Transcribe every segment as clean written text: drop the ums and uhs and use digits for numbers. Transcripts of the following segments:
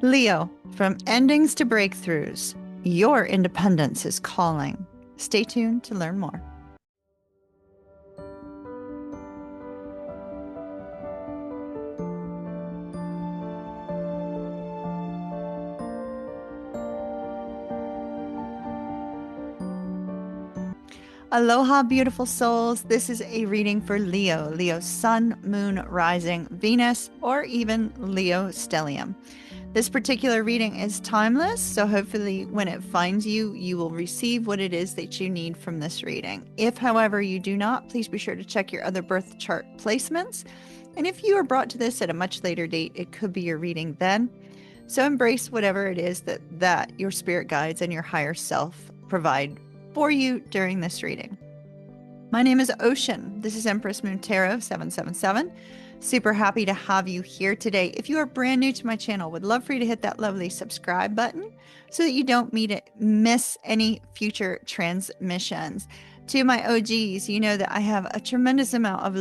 Leo, from endings to breakthroughs, your independence is calling. Stay tuned to learn more. Aloha, beautiful souls. This is a reading for Leo, Leo's sun, moon, rising, Venus, or even Leo stellium. This particular reading is timeless, so hopefully when it finds you, you will receive what it is that you need from this reading. If, however, you do not, please be sure to check your other birth chart placements. And if you are brought to this at a much later date, it could be your reading then. So embrace whatever it is that your spirit guides and your higher self provide for you during this reading. My name is Ocean. This is Empress Moon Tarot 777. Super happy to have you here today. If you are brand new to my channel, would love for you to hit that lovely subscribe button so that you don't miss any future transmissions. To my OGs, you know that I have a tremendous amount of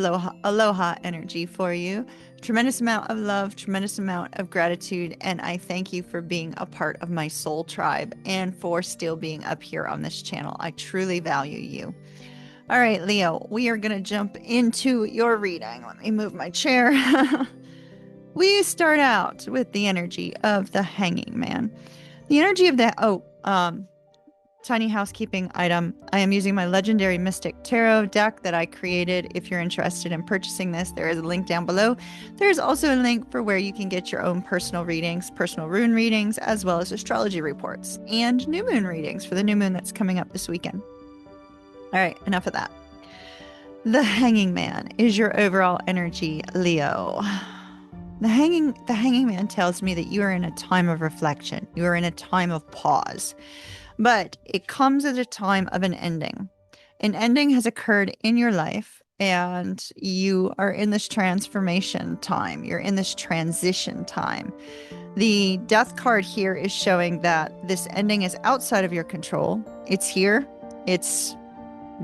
aloha energy for you, tremendous amount of love, tremendous amount of gratitude, and I thank you for being a part of my soul tribe and for still being up here on this channel. I truly value you. All right, Leo, we are going to jump into your reading. Let me move my chair. We start out with the energy of the Hanging Man. The energy of that, tiny housekeeping item. I am using my Legendary Mystic Tarot deck that I created. If you're interested in purchasing this, there is a link down below. There's also a link for where you can get your own personal readings, personal rune readings, as well as astrology reports and new moon readings for the new moon that's coming up this weekend. All right, enough of that. The Hanging Man is your overall energy, Leo. The hanging Man tells me that you are in a time of reflection. You are in a time of pause. But it comes at a time of an ending. An ending has occurred in your life, and you are in this transformation time. You're in this transition time. The Death card here is showing that this ending is outside of your control. It's here. It's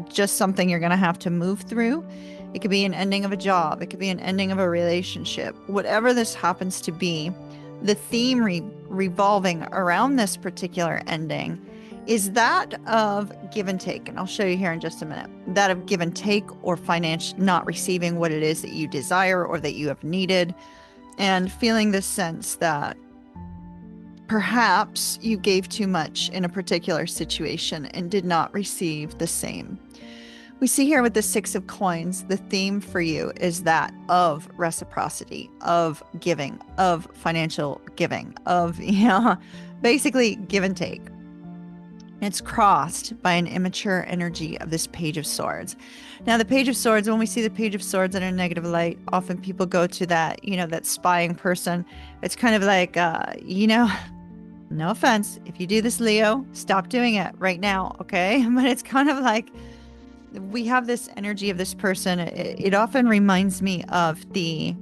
just something you're going to have to move through. It could be an ending of a job. It could be an ending of a relationship. Whatever this happens to be, the theme revolving around this particular ending is that of give and take. And I'll show you here in just a minute. That of give and take, or not receiving what it is that you desire or that you have needed, and feeling this sense that perhaps you gave too much in a particular situation and did not receive the same. We see here with the Six of Coins, the theme for you is that of reciprocity, of giving, of financial giving, of, basically give and take. It's crossed by an immature energy of this Page of Swords. Now, the Page of Swords, when we see the Page of Swords in a negative light, often people go to that, that spying person. It's kind of like, no offense. If you do this, Leo, stop doing it right now, okay? But it's kind of like we have this energy of this person. It often reminds me of the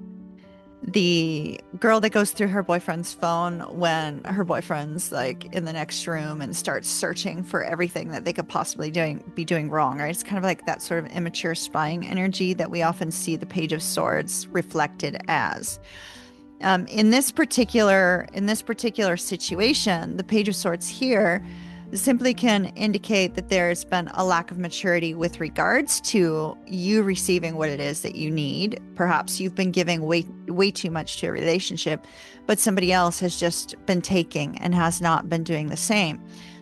girl that goes through her boyfriend's phone when her boyfriend's like in the next room and starts searching for everything that they could possibly be doing wrong, right? It's kind of like that sort of immature spying energy that we often see the Page of Swords reflected as. In this particular situation, the Page of Swords here simply can indicate that there's been a lack of maturity with regards to you receiving what it is that you need. Perhaps you've been giving way too much to a relationship, but somebody else has just been taking and has not been doing the same.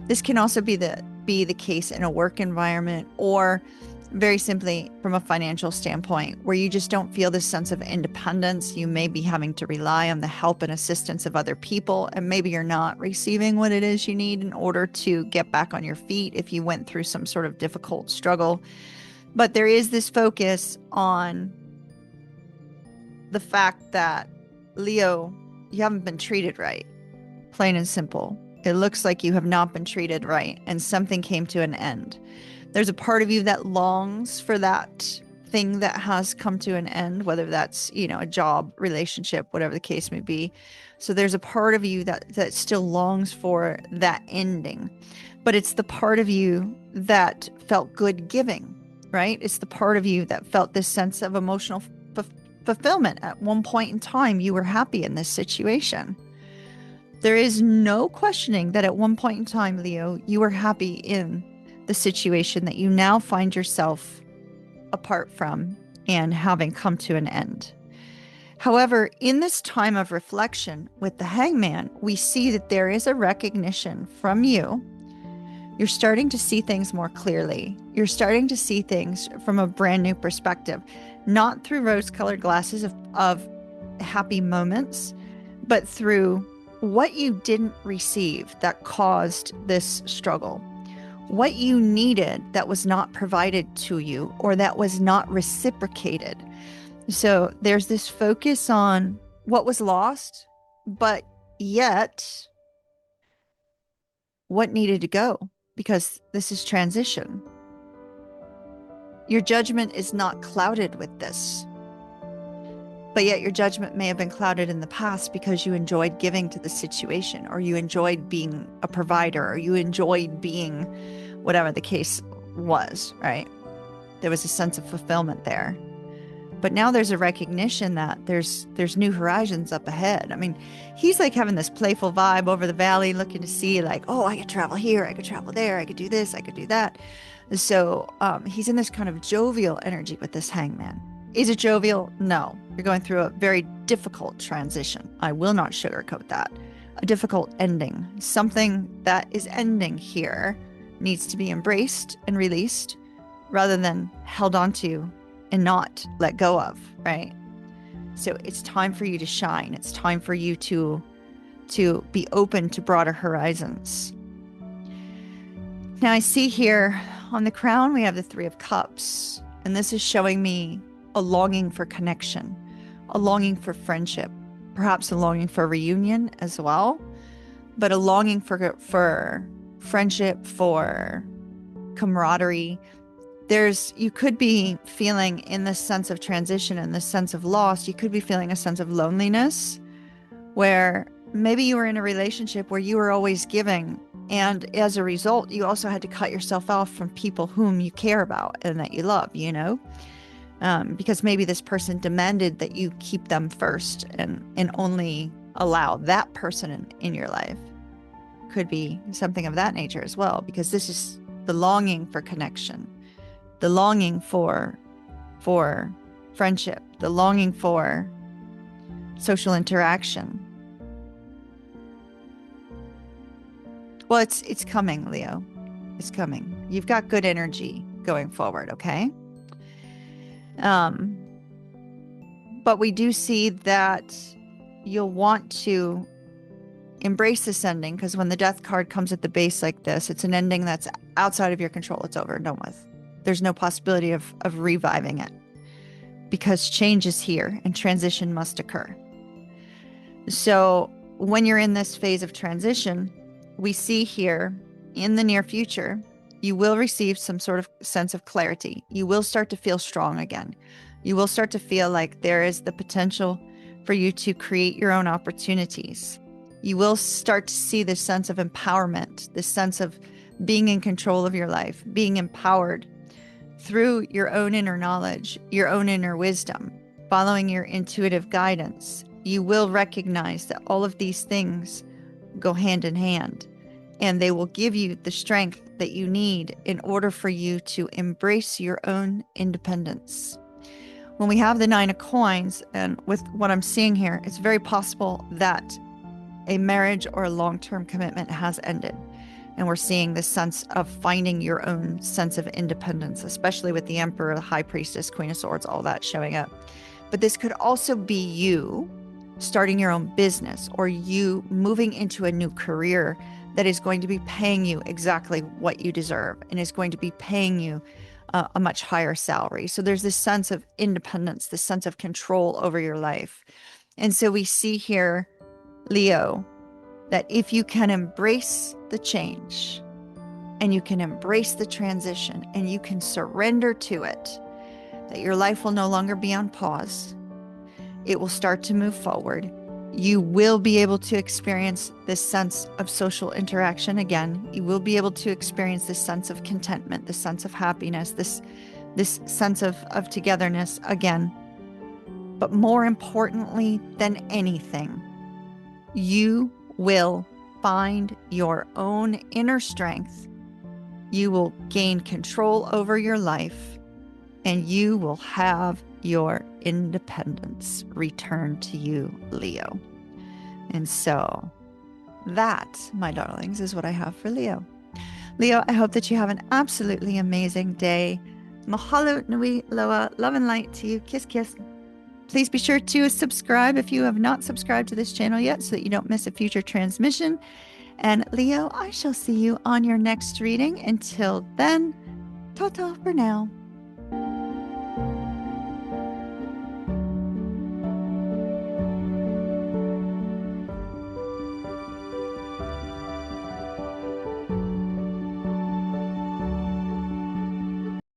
This can also be the case in a work environment, or very simply from a financial standpoint, where you just don't feel this sense of independence. You may be having to rely on the help and assistance of other people, and maybe you're not receiving what it is you need in order to get back on your feet if you went through some sort of difficult struggle. But there is this focus on the fact that, Leo, you haven't been treated right. Plain and simple. It looks like you have not been treated right, and something came to an end. There's a part of you that longs for that thing that has come to an end, whether that's, a job, relationship, whatever the case may be. So there's a part of you that still longs for that ending, but it's the part of you that felt good giving, right? It's the part of you that felt this sense of emotional fulfillment. At one point in time, you were happy in this situation. There is no questioning that at one point in time, Leo, you were happy in the situation that you now find yourself apart from and having come to an end. However, in this time of reflection with the Hangman, we see that there is a recognition from you. You're starting to see things more clearly. You're starting to see things from a brand new perspective, not through rose-colored glasses of happy moments, but through what you didn't receive that caused this struggle, what you needed that was not provided to you or that was not reciprocated. So there's this focus on what was lost, but yet what needed to go, because this is transition. Your judgment is not clouded with this, but yet your judgment may have been clouded in the past because you enjoyed giving to the situation, or you enjoyed being a provider, or you enjoyed being whatever the case was, right? There was a sense of fulfillment there. But now there's a recognition that there's new horizons up ahead. I mean, he's like having this playful vibe over the valley, looking to see like, oh, I could travel here, I could travel there, I could do this, I could do that. So he's in this kind of jovial energy with this Hangman. Is it jovial? No. You're going through a very difficult transition. I will not sugarcoat that. A difficult ending. Something that is ending here needs to be embraced and released rather than held onto and not let go of, right? So it's time for you to shine. It's time for you to be open to broader horizons. Now I see here on the crown, we have the Three of Cups, and this is showing me a longing for connection, a longing for friendship, perhaps a longing for reunion as well, but a longing for friendship, for camaraderie. You could be feeling in this sense of transition and this sense of loss, you could be feeling a sense of loneliness where maybe you were in a relationship where you were always giving. And as a result, you also had to cut yourself off from people whom you care about and that you love, you know, because maybe this person demanded that you keep them first and only allow that person in your life. Could be something of that nature as well, because this is the longing for connection. The longing for friendship, the longing for social interaction. Well, it's coming, Leo. It's coming. You've got good energy going forward, okay? But we do see that you'll want to embrace this ending, because when the Death card comes at the base like this, it's an ending that's outside of your control. It's over and done with. There's no possibility of reviving it, because change is here and transition must occur. So when you're in this phase of transition, we see here in the near future, you will receive some sort of sense of clarity. You will start to feel strong again. You will start to feel like there is the potential for you to create your own opportunities. You will start to see this sense of empowerment, this sense of being in control of your life, being empowered through your own inner knowledge, your own inner wisdom, following your intuitive guidance. You will recognize that all of these things go hand in hand, and they will give you the strength that you need in order for you to embrace your own independence. When we have the Nine of Coins, and with what I'm seeing here, it's very possible that a marriage or a long-term commitment has ended. And we're seeing this sense of finding your own sense of independence, especially with the Emperor, the High Priestess, Queen of Swords, all that showing up. But this could also be you starting your own business, or you moving into a new career that is going to be paying you exactly what you deserve and is going to be paying you a much higher salary. So there's this sense of independence, this sense of control over your life. And so we see here, Leo, that if you can embrace the change and you can embrace the transition and you can surrender to it, that your life will no longer be on pause. It will start to move forward. You will be able to experience this sense of social interaction again. You will be able to experience this sense of contentment, this sense of happiness, this sense of togetherness again. But more importantly than anything, you will find your own inner strength. You will gain control over your life, and you will have your independence return to you, Leo. And so that, my darlings, is what I have for Leo. Leo, I hope that you have an absolutely amazing day. Mahalo nui loa, love and light to you. Kiss, kiss. Please be sure to subscribe if you have not subscribed to this channel yet so that you don't miss a future transmission. And Leo, I shall see you on your next reading. Until then, ta-ta for now.